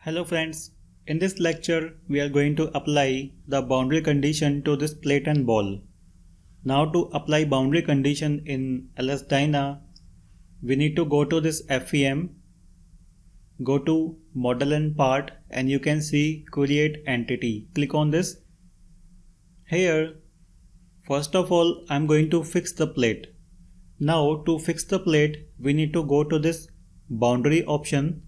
Hello friends, in this lecture we are going to apply the boundary condition to this plate and ball. Now to apply boundary condition in LS-DYNA, we need to go to this FEM, go to model and part, and you can see create entity. Click on this. Here, first of all, I'm going to fix the plate. Now to fix the plate, we need to go to this boundary option.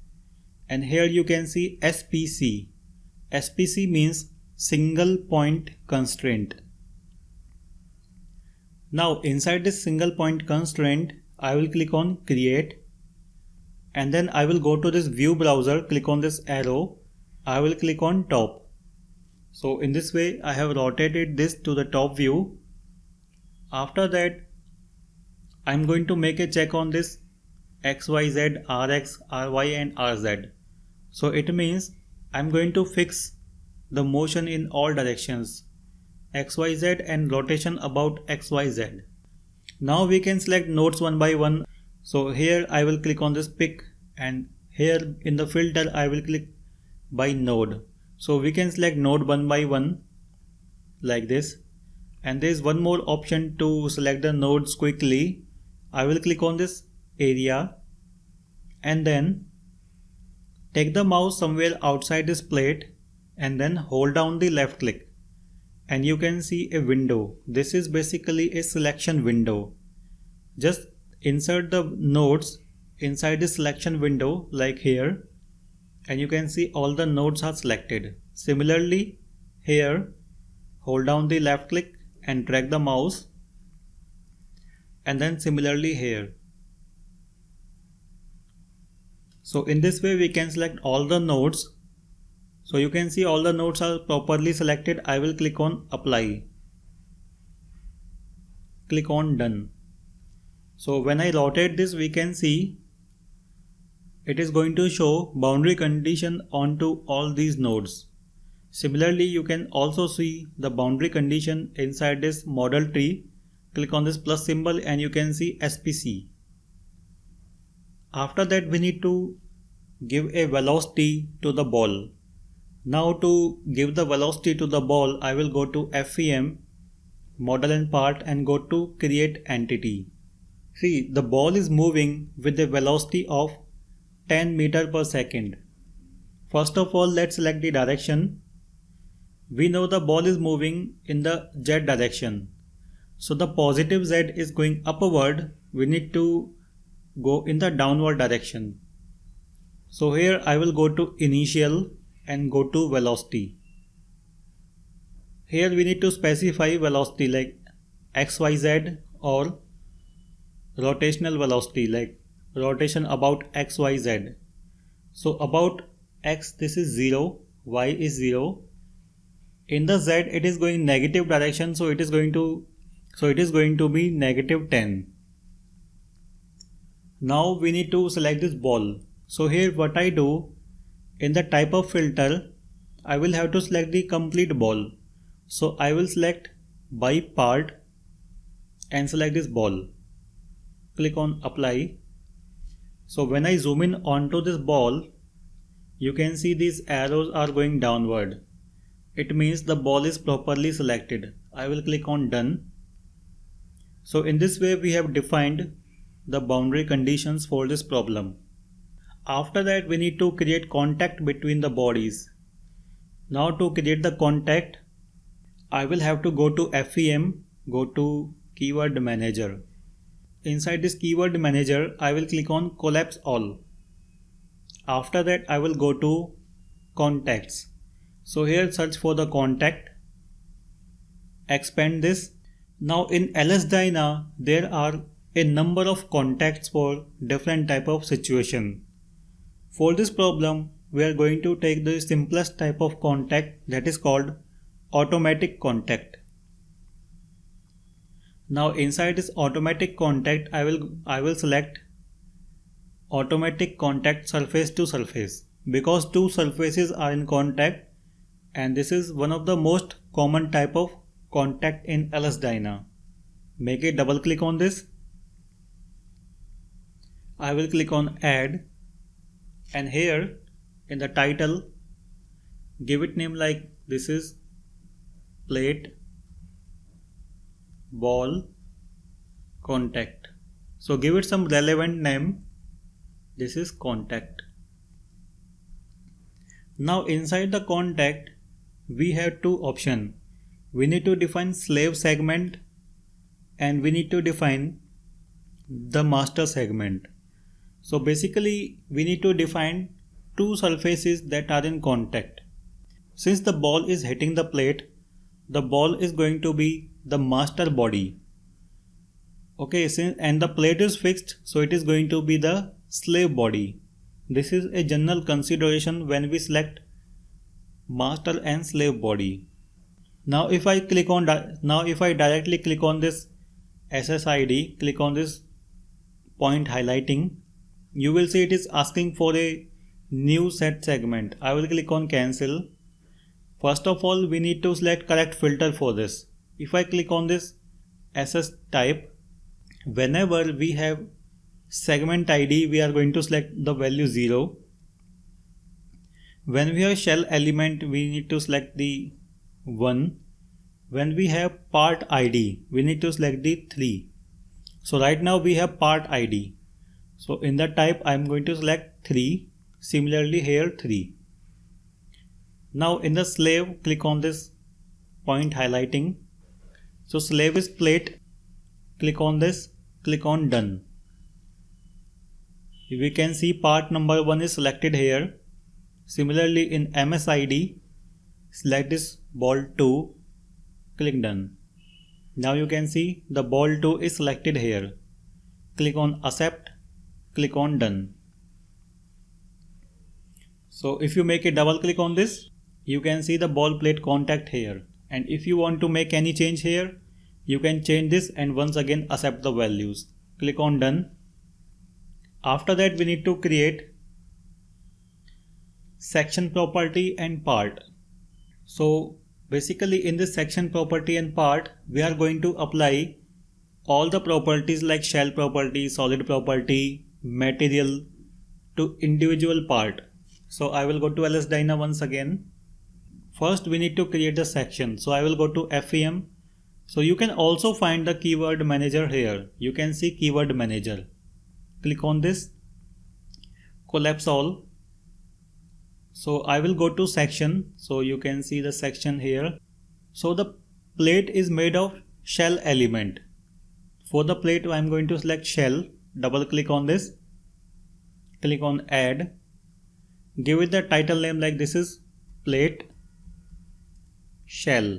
And here you can see SPC. SPC means single point constraint. Now inside this single point constraint, I will click on create and then I will go to this view browser, click on this arrow, I will click on top. So in this way I have rotated this to the top view. After that I'm going to make a check on this XYZ, RX, RY and RZ. So it means I'm going to fix the motion in all directions, XYZ and rotation about XYZ. Now we can select nodes one by one. So here I will click on this pick and here in the filter I will click by node. So we can select node one by one like this. And there is one more option to select the nodes quickly. I will click on this area and then take the mouse somewhere outside this plate and then hold down the left click and you can see a window. This is basically a selection window. Just insert the nodes inside the selection window like here and you can see all the nodes are selected. Similarly here, hold down the left click and drag the mouse and then similarly here. So in this way we can select all the nodes. So you can see all the nodes are properly selected. I will click on apply. Click on done. So when I rotate this we can see it is going to show boundary condition onto all these nodes. Similarly you can also see the boundary condition inside this model tree. Click on this plus symbol and you can see SPC. After that we need to give a velocity to the ball. Now to give the velocity to the ball, I will go to FEM, model and part and go to create entity. See, the ball is moving with a velocity of 10 meter per second. First of all, let's select the direction. We know the ball is moving in the Z direction. So the positive Z is going upward. We need to go in the downward direction. So here I will go to initial and go to velocity. Here we need to specify velocity like XYZ or rotational velocity like rotation about XYZ. So about X this is 0, Y is 0. In the Z it is going negative direction, so it is going to be negative 10. Now we need to select this ball. So here what I do, in the type of filter, I will have to select the complete ball. So I will select by part and select this ball. Click on apply. So when I zoom in onto this ball, you can see these arrows are going downward. It means the ball is properly selected. I will click on done. So in this way we have defined the boundary conditions for this problem. After that we need to create contact between the bodies. Now to create the contact, I will have to go to FEM, go to keyword manager. Inside this keyword manager, I will click on collapse all. After that I will go to contacts. So here search for the contact, expand this. Now in LS-DYNA there are a number of contacts for different type of situation. For this problem, we are going to take the simplest type of contact, that is called automatic contact. Now inside this automatic contact, I will select automatic contact surface to surface because two surfaces are in contact and this is one of the most common type of contact in LS-DYNA. Make a double click on this. I will click on add and here in the title, give it name like this is plate, ball, contact. So give it some relevant name. This is contact. Now inside the contact, we have two options. We need to define slave segment and we need to define the master segment. So basically we need to define two surfaces that are in contact. Since the ball is hitting the plate, the ball is going to be the master body. Okay, and the plate is fixed, so it is going to be the slave body. This is a general consideration when we select master and slave body. Now if I directly click on this SSID, click on this point highlighting, you will see it is asking for a new set segment. I will click on cancel. First of all, we need to select correct filter for this. If I click on this SS type, whenever we have segment ID, we are going to select the value 0. When we have shell element, we need to select the 1. When we have part ID, we need to select the 3. So right now we have part ID. So in the type, I am going to select 3. Similarly here 3. Now in the slave, click on this point highlighting. So slave is plate. Click on this, click on done. We can see part number 1 is selected here. Similarly in MSID, select this ball 2, click done. Now you can see the ball 2 is selected here. Click on accept, click on done. So if you make a double click on this, you can see the ball plate contact here. And if you want to make any change here, you can change this and once again accept the values. Click on done. After that we need to create section property and part. So basically in this section property and part, we are going to apply all the properties like shell property, solid property, material to individual part. So I will go to LSDyna once again. First we need to create the section. So I will go to FEM. So you can also find the keyword manager here. You can see keyword manager. Click on this, collapse all. So I will go to section. So you can see the section here. So the plate is made of shell element. For the plate I am going to select shell. Double click on this. Click on add. Give it the title name like this is plate shell.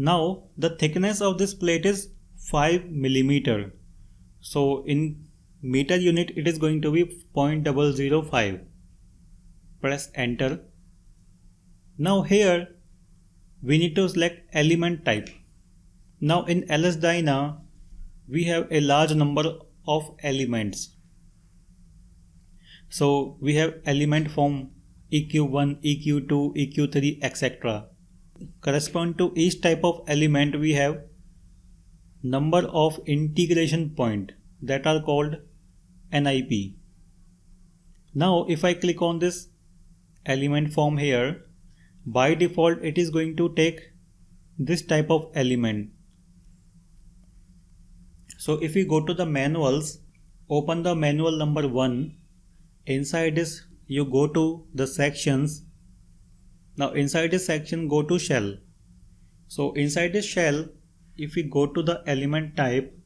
Now the thickness of this plate is 5 mm. So in meter unit it is going to be 0.005. Press enter. Now here we need to select element type. Now in LSDyna we have a large number of elements. So we have element from EQ1, EQ2, EQ3, etc. Correspond to each type of element we have number of integration point that are called NIP. Now if I click on this element form here, by default it is going to take this type of element. So if we go to the manuals, open the manual number 1. Inside this you go to the sections. Now inside this section go to shell. So inside this shell, if we go to the element type,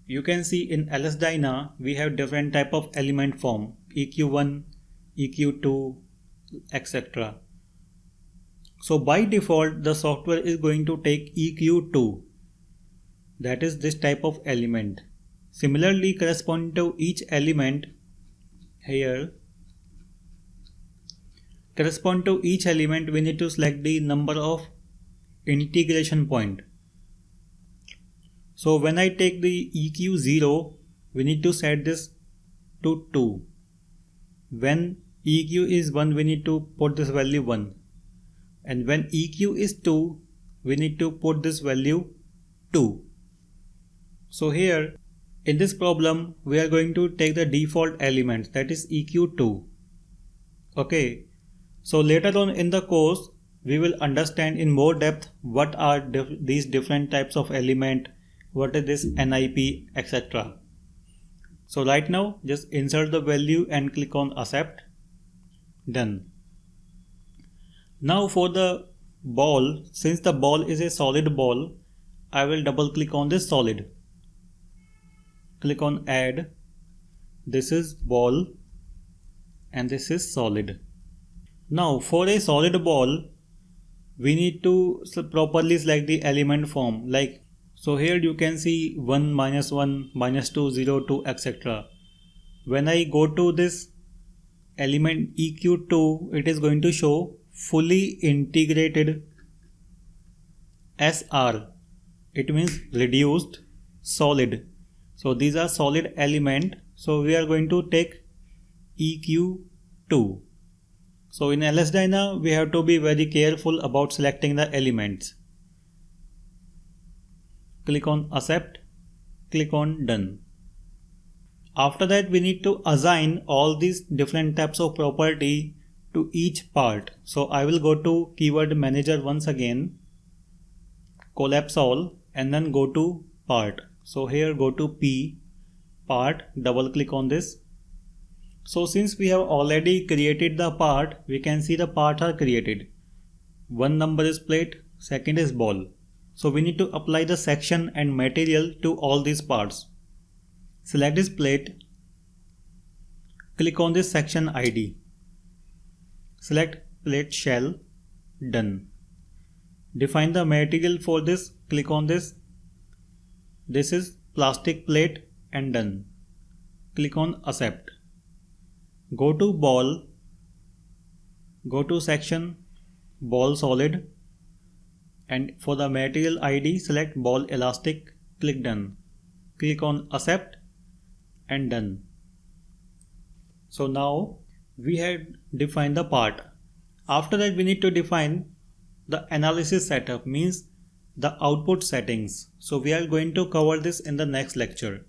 you can see in LSDyna we have different type of element form, EQ1, EQ2, etc. So by default the software is going to take EQ2, that is this type of element. Similarly corresponding to each element here, correspond to each element we need to select the number of integration point. So when I take the EQ0, we need to set this to 2. When EQ is 1, we need to put this value 1. And when EQ is 2, we need to put this value 2. So here In this problem, we are going to take the default element, that is EQ2. Okay, so later on in the course, we will understand in more depth what are these different types of element, what is this NIP, etc. So right now, just insert the value and click on accept. Done. Now for the ball, since the ball is a solid ball, I will double click on this solid. Click on add. This is ball and this is solid. Now for a solid ball, we need to properly select the element form. Like, so here you can see 1, -1, -2, 0, 2, etc. When I go to this element EQ2, it is going to show fully integrated SR. It means reduced solid. So these are solid element. So we are going to take EQ2. So in LS-DYNA, we have to be very careful about selecting the elements. Click on accept, click on done. After that, we need to assign all these different types of property to each part. So I will go to keyword manager once again, collapse all, and then go to part. So here go to P, part, double click on this. So since we have already created the part, we can see the parts are created. One number is plate, second is ball. So we need to apply the section and material to all these parts. Select this plate, click on this section ID, select plate shell, done. Define the material for this, click on this. This is plastic plate and done. Click on accept. Go to ball, go to section, ball solid, and for the material ID select ball elastic, click done. Click on accept and done. So now we have defined the part. After that we need to define the analysis setup, means the output settings. So we are going to cover this in the next lecture.